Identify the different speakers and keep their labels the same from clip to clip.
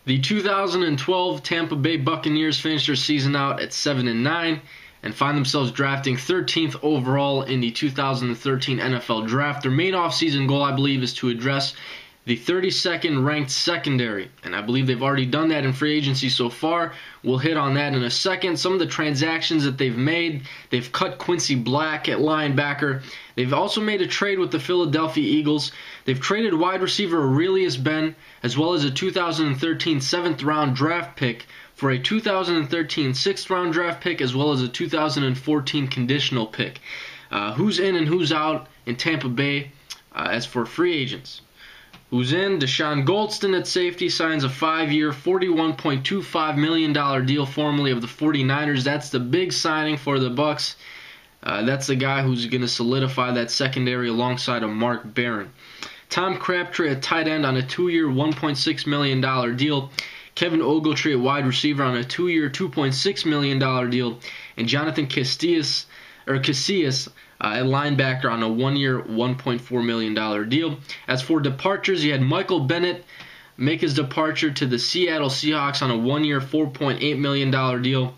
Speaker 1: The 2012 Tampa Bay Buccaneers finished their season out at 7-9 and find themselves drafting 13th overall in the 2013 NFL Draft. Their main offseason goal, I believe, is to address the 32nd ranked secondary, and I believe they've already done that in free agency so far. We'll hit on that in a second. Some of the transactions that they've made: they've cut Quincy Black at linebacker. They've also made a trade with the Philadelphia Eagles. They've traded wide receiver Aurelius Ben, as well as a 2013 7th-round draft pick for a 2013 6th-round draft pick, as well as a 2014 conditional pick. Who's in and who's out in Tampa Bay as for free agents? Who's in? Deshaun Goldston at safety signs a 5-year, $41.25 million deal formerly of the 49ers. That's the big signing for the Bucs. That's the guy who's going to solidify that secondary alongside of Mark Barron. Tom Crabtree at tight end on a 2-year, $1.6 million deal. Kevin Ogletree at wide receiver on a 2-year, $2.6 million deal. And Jonathan Casillas at linebacker on a 1-year, $1.4 million deal. As for departures, you had Michael Bennett make his departure to the Seattle Seahawks on a 1-year, $4.8 million deal.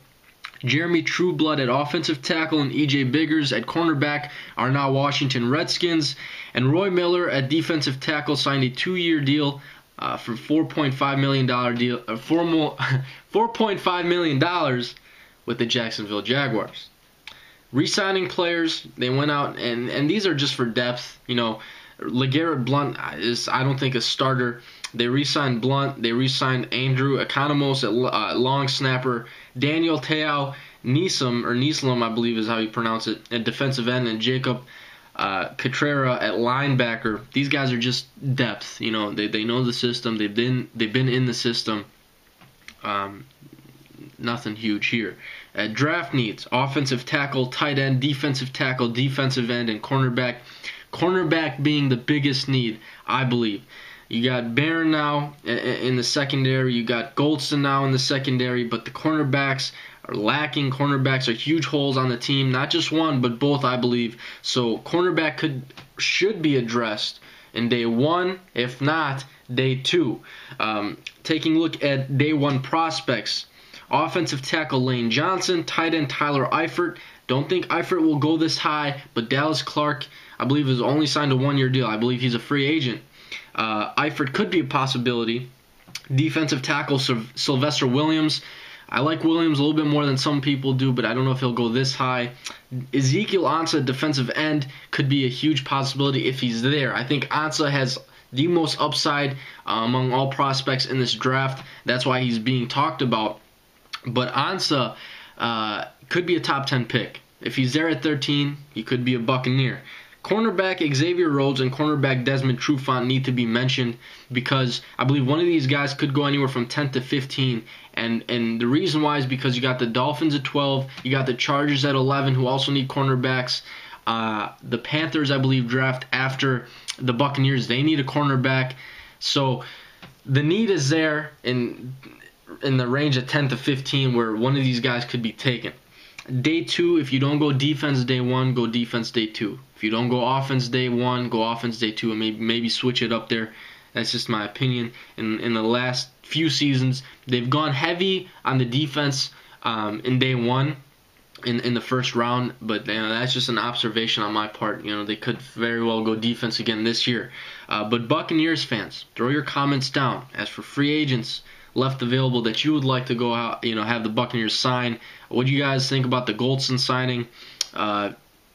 Speaker 1: Jeremy Trueblood at offensive tackle and E.J. Biggers at cornerback are now Washington Redskins. And Roy Miller at defensive tackle signed a 2-year deal for $4.5 million deal, $4.5 million with the Jacksonville Jaguars. Re-signing players, they went out, and these are just for depth. You know, LeGarrette Blount is, I don't think, a starter. They re-signed Blount. They re-signed Andrew Economos at long snapper. Daniel Te'o Neeslum, I believe is how you pronounce it, at defensive end, and Jacob Catrera at linebacker. These guys are just depth. You know, they know the system. They've been in the system. Nothing huge here. Draft needs: offensive tackle, tight end, defensive tackle, defensive end, and cornerback. Cornerback being the biggest need, I believe. You got Barron now in the secondary. You got Goldston now in the secondary. But the cornerbacks are lacking. Cornerbacks are huge holes on the team. Not just one, but both, I believe. So cornerback should be addressed in day one, if not day two. Taking a look at day one prospects: offensive tackle Lane Johnson, tight end Tyler Eifert. Don't think Eifert will go this high, but Dallas Clark, I believe, has only signed a 1-year deal. I believe he's a free agent. Eifert could be a possibility. Defensive tackle Sylvester Williams. I like Williams a little bit more than some people do, but I don't know if he'll go this high. Ezekiel Ansah, defensive end, could be a huge possibility if he's there. I think Ansah has the most upside among all prospects in this draft. That's why he's being talked about. But Ansah could be a top 10 pick. If he's there at 13, he could be a Buccaneer. Cornerback Xavier Rhodes and cornerback Desmond Trufant need to be mentioned because I believe one of these guys could go anywhere from 10 to 15. And the reason why is because you got the Dolphins at 12, you got the Chargers at 11 who also need cornerbacks. The Panthers, I believe, draft after the Buccaneers. They need a cornerback. So the need is there in the range of 10 to 15 where one of these guys could be taken. Day two, if you don't go defense day one, go defense day two. If you don't go offense day one, go offense day two, and maybe switch it up there. That's just my opinion. In the last few seasons, they've gone heavy on the defense in day one, in the first round, but that's just an observation on my part. You know, they could very well go defense again this year. But Buccaneers fans, throw your comments down. As for free agents left available that you would like to go out, have the Buccaneers sign. What do you guys think about the Goldston signing?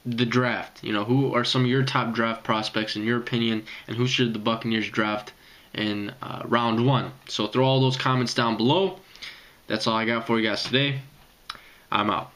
Speaker 1: The draft. Who are some of your top draft prospects in your opinion, and who should the Buccaneers draft in round one? So throw all those comments down below. That's all I got for you guys today. I'm out.